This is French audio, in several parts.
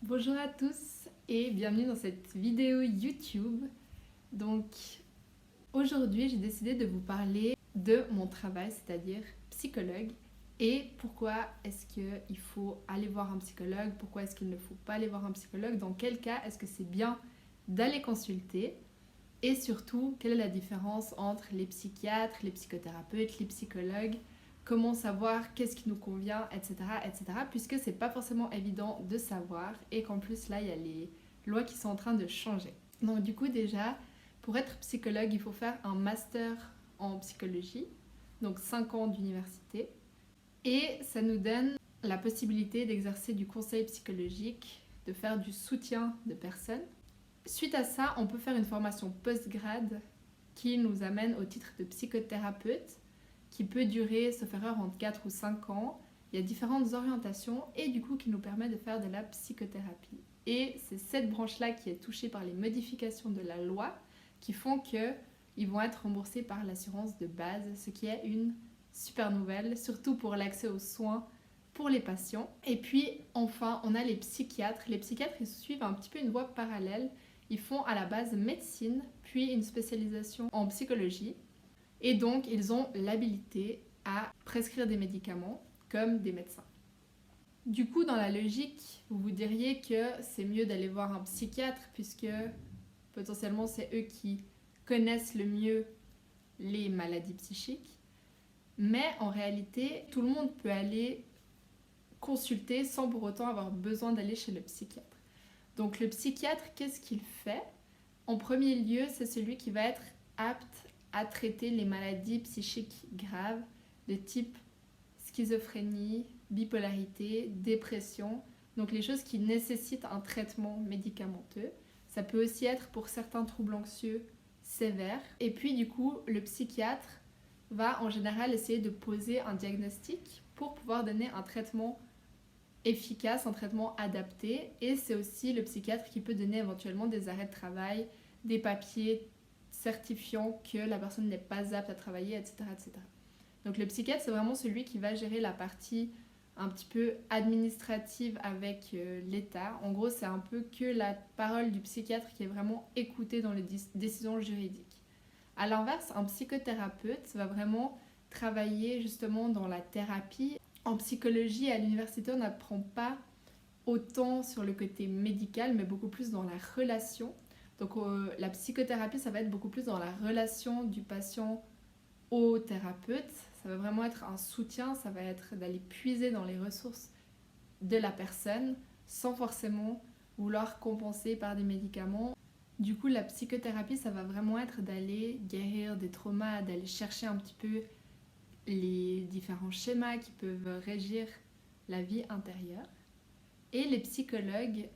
Bonjour à tous et bienvenue dans cette vidéo YouTube. Donc aujourd'hui j'ai décidé de vous parler de mon travail, c'est-à-dire psychologue, et pourquoi est-ce qu'il faut aller voir un psychologue, pourquoi est-ce qu'il ne faut pas aller voir un psychologue, dans quel cas est-ce que c'est bien d'aller consulter, et surtout quelle est la différence entre les psychiatres, les psychothérapeutes, les psychologues, comment savoir qu'est-ce qui nous convient, etc., etc., puisque c'est pas forcément évident de savoir et qu'en plus là il y a les lois qui sont en train de changer. Donc du coup déjà, pour être psychologue, il faut faire un master en psychologie, donc 5 ans d'université, et ça nous donne la possibilité d'exercer du conseil psychologique, de faire du soutien de personnes. Suite à ça, on peut faire une formation post-grade qui nous amène au titre de psychothérapeute, qui peut durer, sauf erreur, entre 4 ou 5 ans. Il y a différentes orientations et du coup qui nous permet de faire de la psychothérapie. Et c'est cette branche-là qui est touchée par les modifications de la loi qui font qu'ils vont être remboursés par l'assurance de base, ce qui est une super nouvelle, surtout pour l'accès aux soins pour les patients. Et puis enfin, on a les psychiatres. Les psychiatres, ils suivent un petit peu une voie parallèle. Ils font à la base médecine, puis une spécialisation en psychologie. Et donc, ils ont l'habilité à prescrire des médicaments comme des médecins. Du coup, dans la logique, vous vous diriez que c'est mieux d'aller voir un psychiatre puisque potentiellement c'est eux qui connaissent le mieux les maladies psychiques. Mais en réalité, tout le monde peut aller consulter sans pour autant avoir besoin d'aller chez le psychiatre. Donc le psychiatre, qu'est-ce qu'il fait? En premier lieu, c'est celui qui va être apte à traiter les maladies psychiques graves de type schizophrénie, bipolarité, dépression, donc les choses qui nécessitent un traitement médicamenteux. Ça peut aussi être pour certains troubles anxieux sévères. Et puis du coup, le psychiatre va en général essayer de poser un diagnostic pour pouvoir donner un traitement efficace, un traitement adapté. Et c'est aussi le psychiatre qui peut donner éventuellement des arrêts de travail, des papiers certifiant que la personne n'est pas apte à travailler, etc., etc. Donc le psychiatre, c'est vraiment celui qui va gérer la partie un petit peu administrative avec l'État. En gros, c'est un peu que la parole du psychiatre qui est vraiment écoutée dans les décisions juridiques. À l'inverse, un psychothérapeute va vraiment travailler justement dans la thérapie. En psychologie, à l'université, on n'apprend pas autant sur le côté médical, mais beaucoup plus dans la relation. Donc la psychothérapie, ça va être beaucoup plus dans la relation du patient au thérapeute. Ça va vraiment être un soutien, ça va être d'aller puiser dans les ressources de la personne sans forcément vouloir compenser par des médicaments. Du coup, la psychothérapie, ça va vraiment être d'aller guérir des traumas, d'aller chercher un petit peu les différents schémas qui peuvent régir la vie intérieure. Et les psychologues,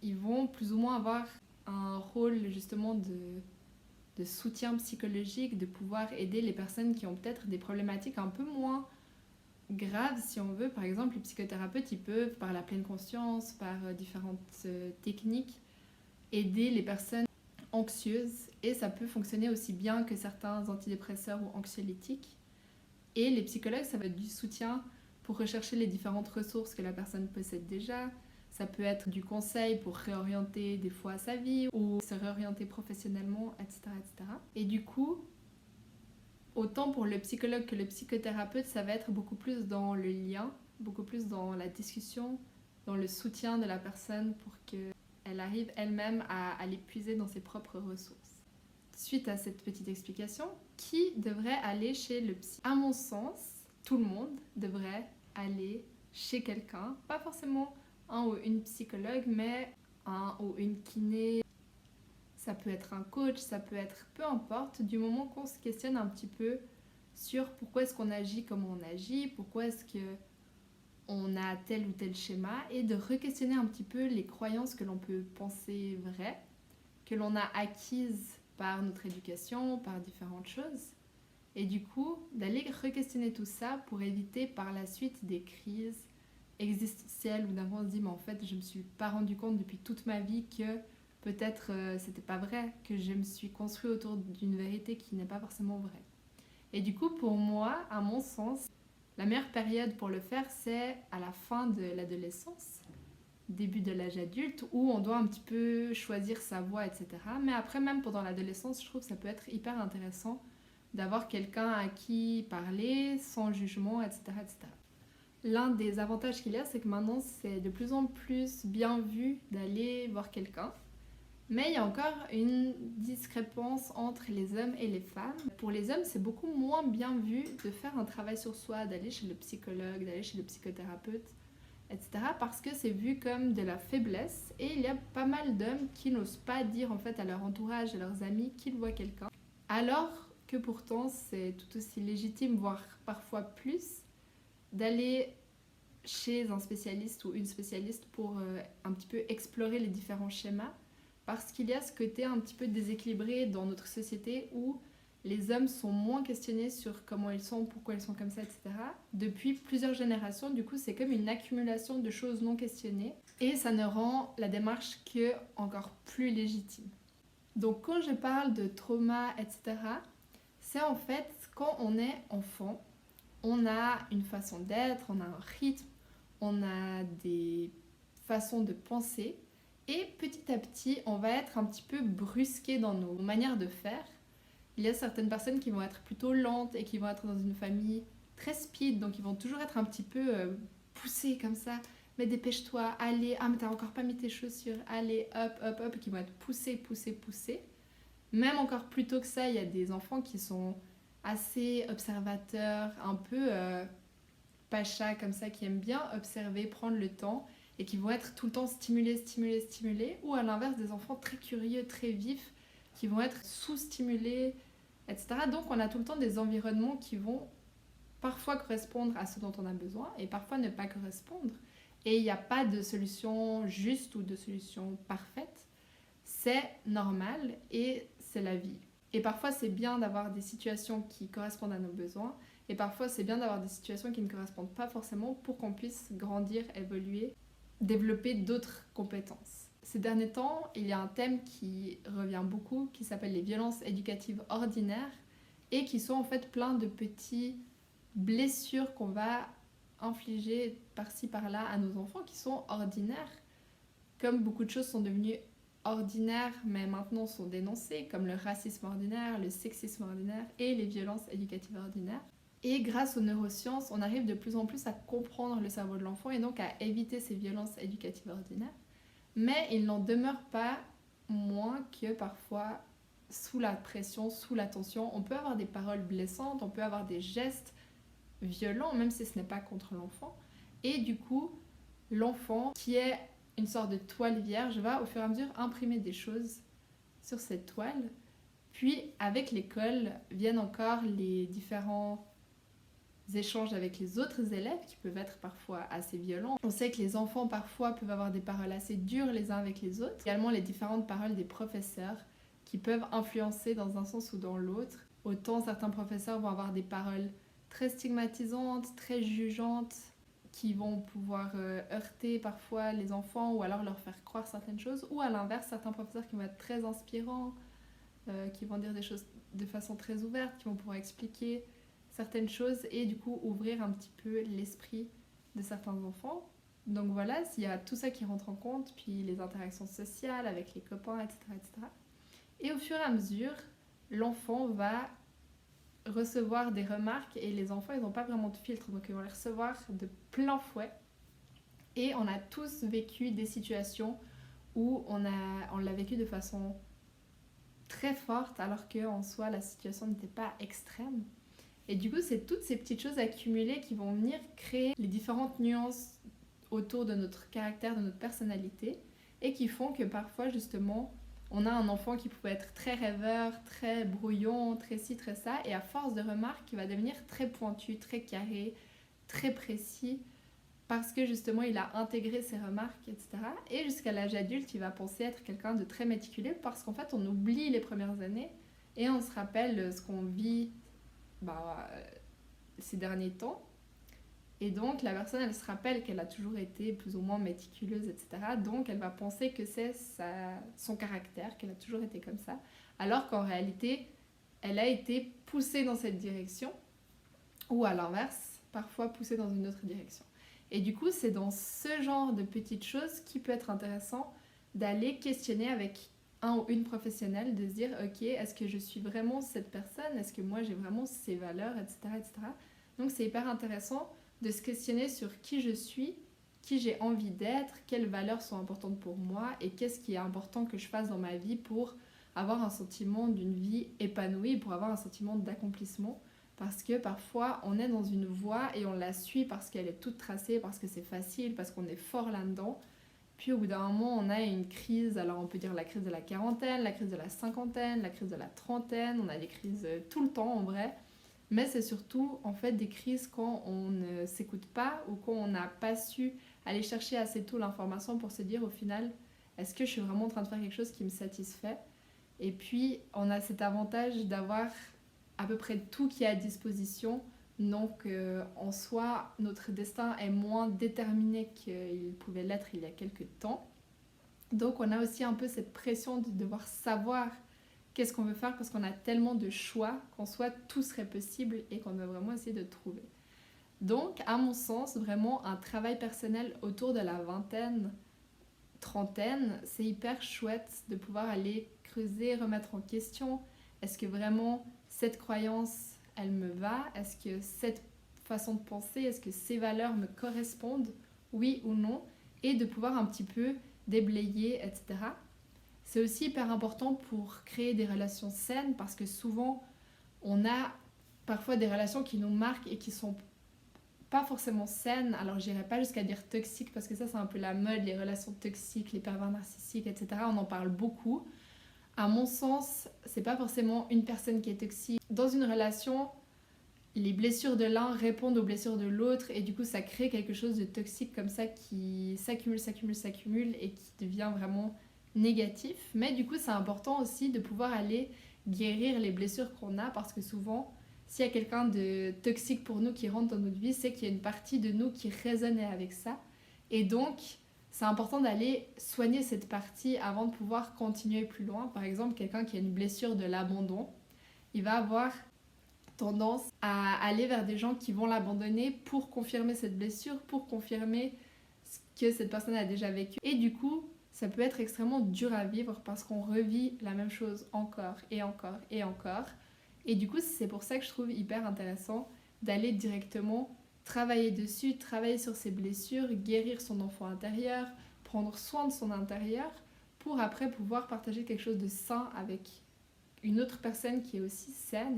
ils vont plus ou moins avoir un rôle justement de soutien psychologique, de pouvoir aider les personnes qui ont peut-être des problématiques un peu moins graves, si on veut. Par exemple, les psychothérapeutes, ils peuvent, par la pleine conscience, par différentes techniques, aider les personnes anxieuses. Et ça peut fonctionner aussi bien que certains antidépresseurs ou anxiolytiques. Et les psychologues, ça va être du soutien pour rechercher les différentes ressources que la personne possède déjà. Ça peut être du conseil pour réorienter des fois sa vie ou se réorienter professionnellement, etc., etc. Et du coup, autant pour le psychologue que le psychothérapeute, ça va être beaucoup plus dans le lien, beaucoup plus dans la discussion, dans le soutien de la personne pour qu'elle arrive elle-même à aller puiser dans ses propres ressources. Suite à cette petite explication, qui devrait aller chez le psy? À mon sens, tout le monde devrait aller chez quelqu'un, pas forcément un ou une psychologue, mais un ou une kiné. Ça peut être un coach, ça peut être peu importe, du moment qu'on se questionne un petit peu sur pourquoi est-ce qu'on agit comme on agit, pourquoi est-ce qu'on a tel ou tel schéma, et de re-questionner un petit peu les croyances que l'on peut penser vraies, que l'on a acquises par notre éducation, par différentes choses. Et du coup, d'aller re-questionner tout ça pour éviter par la suite des crises existentielles où d'un coup on se dit mais en fait je me suis pas rendu compte depuis toute ma vie que peut-être c'était pas vrai, que je me suis construit autour d'une vérité qui n'est pas forcément vraie. Et du coup pour moi, à mon sens, la meilleure période pour le faire c'est à la fin de l'adolescence, début de l'âge adulte où on doit un petit peu choisir sa voie, etc. Mais après, même pendant l'adolescence, je trouve que ça peut être hyper intéressant d'avoir quelqu'un à qui parler sans jugement, etc., etc. L'un des avantages qu'il y a, c'est que maintenant, c'est de plus en plus bien vu d'aller voir quelqu'un. Mais il y a encore une discrépance entre les hommes et les femmes. Pour les hommes, c'est beaucoup moins bien vu de faire un travail sur soi, d'aller chez le psychologue, d'aller chez le psychothérapeute, etc. Parce que c'est vu comme de la faiblesse. Et il y a pas mal d'hommes qui n'osent pas dire en fait à leur entourage, à leurs amis qu'ils voient quelqu'un. Alors que pourtant, c'est tout aussi légitime, voire parfois plus, d'aller chez un spécialiste ou une spécialiste pour un petit peu explorer les différents schémas. Parce qu'il y a ce côté un petit peu déséquilibré dans notre société où les hommes sont moins questionnés sur comment ils sont, pourquoi ils sont comme ça, etc. Depuis plusieurs générations, du coup, c'est comme une accumulation de choses non questionnées et ça ne rend la démarche que encore plus légitime. Donc quand je parle de trauma, etc., c'est en fait quand on est enfant, on a une façon d'être, on a un rythme, on a des façons de penser et petit à petit, on va être un petit peu brusqué dans nos manières de faire. Il y a certaines personnes qui vont être plutôt lentes et qui vont être dans une famille très speed, donc ils vont toujours être un petit peu poussés comme ça. Mais dépêche-toi, allez, ah mais t'as encore pas mis tes chaussures, allez, hop, hop, hop, qui vont être poussés, poussés, poussés. Même encore plus tôt que ça, il y a des enfants qui sont assez observateurs, un peu pachas comme ça, qui aiment bien observer, prendre le temps et qui vont être tout le temps stimulés, stimulés, stimulés. Ou à l'inverse, des enfants très curieux, très vifs, qui vont être sous-stimulés, etc. Donc on a tout le temps des environnements qui vont parfois correspondre à ce dont on a besoin et parfois ne pas correspondre. Et il n'y a pas de solution juste ou de solution parfaite. C'est normal et c'est la vie. Et parfois c'est bien d'avoir des situations qui correspondent à nos besoins et parfois c'est bien d'avoir des situations qui ne correspondent pas forcément pour qu'on puisse grandir, évoluer, développer d'autres compétences. Ces derniers temps, il y a un thème qui revient beaucoup qui s'appelle les violences éducatives ordinaires et qui sont en fait plein de petites blessures qu'on va infliger par-ci par-là à nos enfants qui sont ordinaires. Comme beaucoup de choses sont devenues ordinaires mais maintenant sont dénoncées, comme le racisme ordinaire, le sexisme ordinaire et les violences éducatives ordinaires. Et grâce aux neurosciences, on arrive de plus en plus à comprendre le cerveau de l'enfant et donc à éviter ces violences éducatives ordinaires. Mais il n'en demeure pas moins que parfois, sous la pression, sous la tension, on peut avoir des paroles blessantes, on peut avoir des gestes violents, même si ce n'est pas contre l'enfant. Et du coup, l'enfant, qui est une sorte de toile vierge, va au fur et à mesure imprimer des choses sur cette toile. Puis, avec l'école, viennent encore les différents échanges avec les autres élèves qui peuvent être parfois assez violents. On sait que les enfants parfois peuvent avoir des paroles assez dures les uns avec les autres. Également les différentes paroles des professeurs qui peuvent influencer dans un sens ou dans l'autre. Autant certains professeurs vont avoir des paroles très stigmatisantes, très jugeantes, qui vont pouvoir heurter parfois les enfants ou alors leur faire croire certaines choses. Ou à l'inverse, certains professeurs qui vont être très inspirants, qui vont dire des choses de façon très ouverte, qui vont pouvoir expliquer certaines choses et du coup ouvrir un petit peu l'esprit de certains enfants. Donc voilà, il y a tout ça qui rentre en compte, puis les interactions sociales avec les copains, etc., etc. Et au fur et à mesure, l'enfant va recevoir des remarques et les enfants, ils n'ont pas vraiment de filtre, donc ils vont les recevoir de plein fouet. Et on a tous vécu des situations où on l'a vécu de façon très forte alors qu'en soi la situation n'était pas extrême. Et du coup, c'est toutes ces petites choses accumulées qui vont venir créer les différentes nuances autour de notre caractère, de notre personnalité, et qui font que parfois, justement, on a un enfant qui pouvait être très rêveur, très brouillon, très ci, très ça, et à force de remarques, il va devenir très pointu, très carré, très précis, parce que justement, il a intégré ses remarques, etc. Et jusqu'à l'âge adulte, il va penser être quelqu'un de très méticuleux, parce qu'en fait, on oublie les premières années, et on se rappelle ce qu'on vit ces derniers temps. Et donc la personne, elle se rappelle qu'elle a toujours été plus ou moins méticuleuse, etc. Donc elle va penser que c'est son caractère, qu'elle a toujours été comme ça. Alors qu'en réalité, elle a été poussée dans cette direction, ou à l'inverse, parfois poussée dans une autre direction. Et du coup, c'est dans ce genre de petites choses qui peut être intéressant d'aller questionner avec un ou une professionnelle, de se dire, ok, est-ce que je suis vraiment cette personne? Est-ce que moi j'ai vraiment ces valeurs, etc., etc. Donc c'est hyper intéressant de se questionner sur qui je suis, qui j'ai envie d'être, quelles valeurs sont importantes pour moi et qu'est-ce qui est important que je fasse dans ma vie pour avoir un sentiment d'une vie épanouie, pour avoir un sentiment d'accomplissement. Parce que parfois on est dans une voie et on la suit parce qu'elle est toute tracée, parce que c'est facile, parce qu'on est fort là-dedans. Puis au bout d'un moment, on a une crise, alors on peut dire la crise de la quarantaine, la crise de la cinquantaine, la crise de la trentaine, on a des crises tout le temps en vrai. Mais c'est surtout en fait des crises quand on ne s'écoute pas ou quand on n'a pas su aller chercher assez tôt l'information pour se dire au final, est-ce que je suis vraiment en train de faire quelque chose qui me satisfait? Et puis on a cet avantage d'avoir à peu près tout qui est à disposition. Donc en soi, notre destin est moins déterminé qu'il pouvait l'être il y a quelques temps. Donc on a aussi un peu cette pression de devoir savoir qu'est-ce qu'on veut faire parce qu'on a tellement de choix qu'en soi tout serait possible et qu'on doit vraiment essayer de trouver. Donc à mon sens, vraiment un travail personnel autour de la vingtaine, trentaine, c'est hyper chouette de pouvoir aller creuser, remettre en question. Est-ce que vraiment cette croyance, elle me va? Est-ce que cette façon de penser, est-ce que ces valeurs me correspondent? Oui ou non? Et de pouvoir un petit peu déblayer, etc. C'est aussi hyper important pour créer des relations saines parce que souvent, on a parfois des relations qui nous marquent et qui sont pas forcément saines. Alors, j'irai pas jusqu'à dire toxiques parce que ça, c'est un peu la mode, les relations toxiques, les pervers narcissiques, etc. On en parle beaucoup. À mon sens, c'est pas forcément une personne qui est toxique. Dans une relation, les blessures de l'un répondent aux blessures de l'autre et du coup, ça crée quelque chose de toxique comme ça qui s'accumule et qui devient vraiment négatif. Mais du coup, c'est important aussi de pouvoir aller guérir les blessures qu'on a parce que souvent, s'il y a quelqu'un de toxique pour nous qui rentre dans notre vie, c'est qu'il y a une partie de nous qui résonnait avec ça. Et donc, c'est important d'aller soigner cette partie avant de pouvoir continuer plus loin. Par exemple, quelqu'un qui a une blessure de l'abandon, il va avoir tendance à aller vers des gens qui vont l'abandonner pour confirmer cette blessure, pour confirmer ce que cette personne a déjà vécu. Et du coup, ça peut être extrêmement dur à vivre parce qu'on revit la même chose encore et encore et encore. Et du coup, c'est pour ça que je trouve hyper intéressant d'aller directement travailler dessus, travailler sur ses blessures, guérir son enfant intérieur, prendre soin de son intérieur pour après pouvoir partager quelque chose de sain avec une autre personne qui est aussi saine.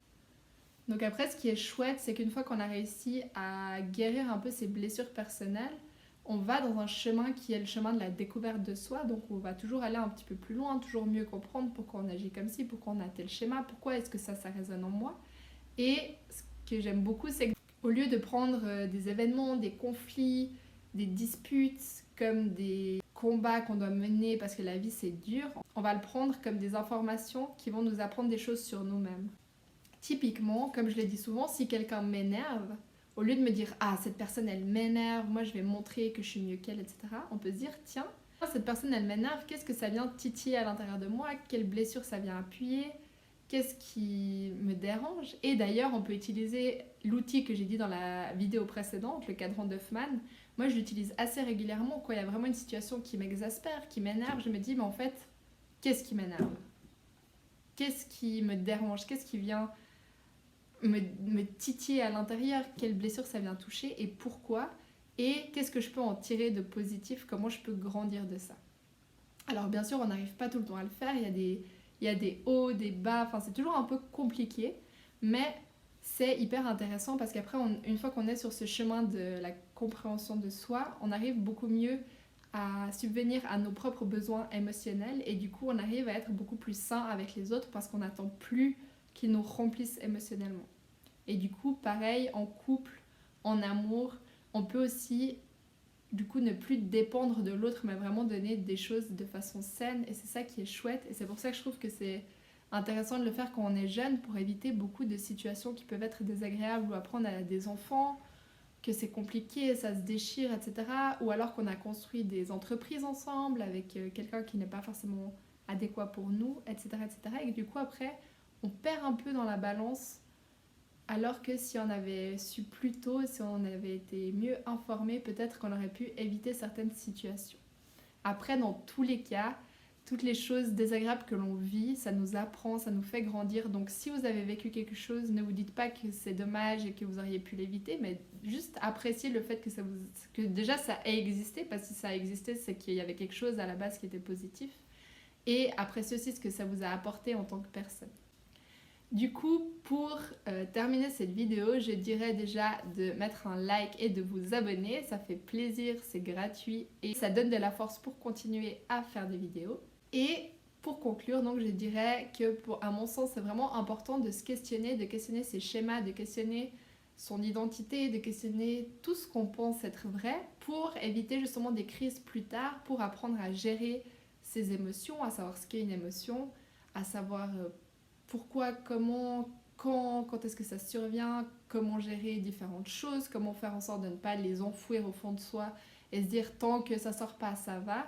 Donc après, ce qui est chouette, c'est qu'une fois qu'on a réussi à guérir un peu ses blessures personnelles, on va dans un chemin qui est le chemin de la découverte de soi. Donc on va toujours aller un petit peu plus loin, toujours mieux comprendre pourquoi on agit comme ci, pourquoi on a tel schéma, pourquoi est-ce que ça résonne en moi. Et ce que j'aime beaucoup, c'est qu'au lieu de prendre des événements, des conflits, des disputes comme des combats qu'on doit mener parce que la vie c'est dur, on va le prendre comme des informations qui vont nous apprendre des choses sur nous-mêmes. Typiquement, comme je l'ai dit souvent, si quelqu'un m'énerve, au lieu de me dire «Ah, cette personne, elle m'énerve, moi je vais montrer que je suis mieux qu'elle, etc.», on peut se dire «Tiens, cette personne, elle m'énerve, qu'est-ce que ça vient titiller à l'intérieur de moi? Quelle blessure ça vient appuyer? Qu'est-ce qui me dérange?» Et d'ailleurs, on peut utiliser l'outil que j'ai dit dans la vidéo précédente, le cadran d'Hoffman. Moi, je l'utilise assez régulièrement quand il y a vraiment une situation qui m'exaspère, qui m'énerve. Je me dis «Mais en fait, qu'est-ce qui m'énerve? Qu'est-ce qui me dérange? Qu'est-ce qui vient me titiller à l'intérieur, quelle blessure ça vient toucher et pourquoi, et qu'est-ce que je peux en tirer de positif, comment je peux grandir de ça. Alors bien sûr, on n'arrive pas tout le temps à le faire, il y a des hauts, des bas, enfin c'est toujours un peu compliqué, mais c'est hyper intéressant parce qu'après, une fois qu'on est sur ce chemin de la compréhension de soi, on arrive beaucoup mieux à subvenir à nos propres besoins émotionnels et du coup on arrive à être beaucoup plus sain avec les autres parce qu'on n'attend plus qui nous remplissent émotionnellement. Et du coup, pareil, en couple, en amour, on peut aussi du coup ne plus dépendre de l'autre, mais vraiment donner des choses de façon saine. Et c'est ça qui est chouette. Et c'est pour ça que je trouve que c'est intéressant de le faire quand on est jeune pour éviter beaucoup de situations qui peuvent être désagréables ou apprendre à des enfants que c'est compliqué, ça se déchire, etc. Ou alors qu'on a construit des entreprises ensemble avec quelqu'un qui n'est pas forcément adéquat pour nous, etc., etc. Et que du coup, après, on perd un peu dans la balance Alors que si on avait su plus tôt, si on avait été mieux informé, peut-être qu'on aurait pu éviter certaines situations. Après, dans tous les cas, toutes les choses désagréables que l'on vit, ça nous apprend, ça nous fait grandir. Donc si vous avez vécu quelque chose, ne vous dites pas que c'est dommage et que vous auriez pu l'éviter, mais juste appréciez le fait que déjà ça ait existé, parce que si ça a existé, c'est qu'il y avait quelque chose à la base qui était positif. Et appréciez aussi ce que ça vous a apporté en tant que personne. Du coup, pour terminer cette vidéo, je dirais déjà de mettre un like et de vous abonner. Ça fait plaisir, c'est gratuit et ça donne de la force pour continuer à faire des vidéos. Et pour conclure, donc, je dirais que à mon sens, c'est vraiment important de se questionner, de questionner ses schémas, de questionner son identité, de questionner tout ce qu'on pense être vrai pour éviter justement des crises plus tard, pour apprendre à gérer ses émotions, à savoir ce qu'est une émotion, à savoir pourquoi, comment, quand est-ce que ça survient, comment gérer différentes choses, comment faire en sorte de ne pas les enfouir au fond de soi et se dire tant que ça sort pas, ça va.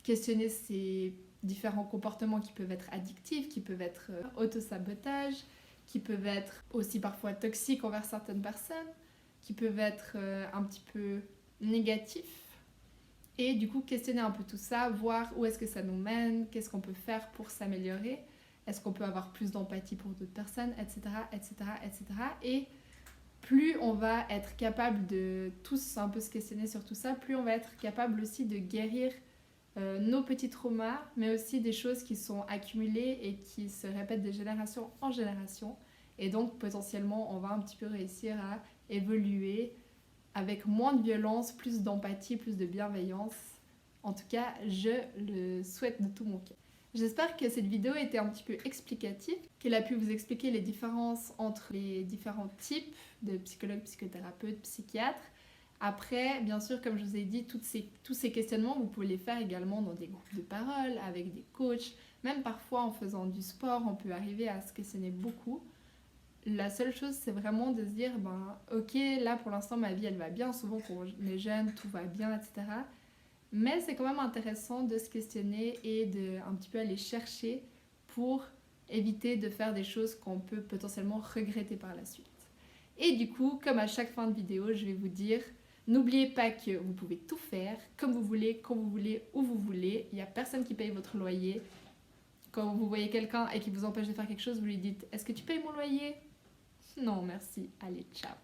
Questionner ces différents comportements qui peuvent être addictifs, qui peuvent être autosabotage, qui peuvent être aussi parfois toxiques envers certaines personnes, qui peuvent être un petit peu négatifs. Et du coup, questionner un peu tout ça, voir où est-ce que ça nous mène, qu'est-ce qu'on peut faire pour s'améliorer. Est-ce qu'on peut avoir plus d'empathie pour d'autres personnes, etc., etc., etc. Et plus on va être capable de tous un peu se questionner sur tout ça, plus on va être capable aussi de guérir nos petits traumas, mais aussi des choses qui sont accumulées et qui se répètent de génération en génération. Et donc potentiellement, on va un petit peu réussir à évoluer avec moins de violence, plus d'empathie, plus de bienveillance. En tout cas, je le souhaite de tout mon cœur. J'espère que cette vidéo était un petit peu explicative, qu'elle a pu vous expliquer les différences entre les différents types de psychologues, psychothérapeutes, psychiatres. Après, bien sûr, comme je vous ai dit, tous ces questionnements, vous pouvez les faire également dans des groupes de parole, avec des coachs. Même parfois en faisant du sport, on peut arriver à se questionner beaucoup. La seule chose, c'est vraiment de se dire, ok, là pour l'instant ma vie elle va bien, souvent quand on est jeune, tout va bien, etc. Mais c'est quand même intéressant de se questionner et de un petit peu aller chercher pour éviter de faire des choses qu'on peut potentiellement regretter par la suite. Et du coup, comme à chaque fin de vidéo, je vais vous dire, n'oubliez pas que vous pouvez tout faire, comme vous voulez, quand vous voulez, où vous voulez. Il n'y a personne qui paye votre loyer. Quand vous voyez quelqu'un et qui vous empêche de faire quelque chose, vous lui dites « Est-ce que tu payes mon loyer ?» Non, merci. Allez, ciao.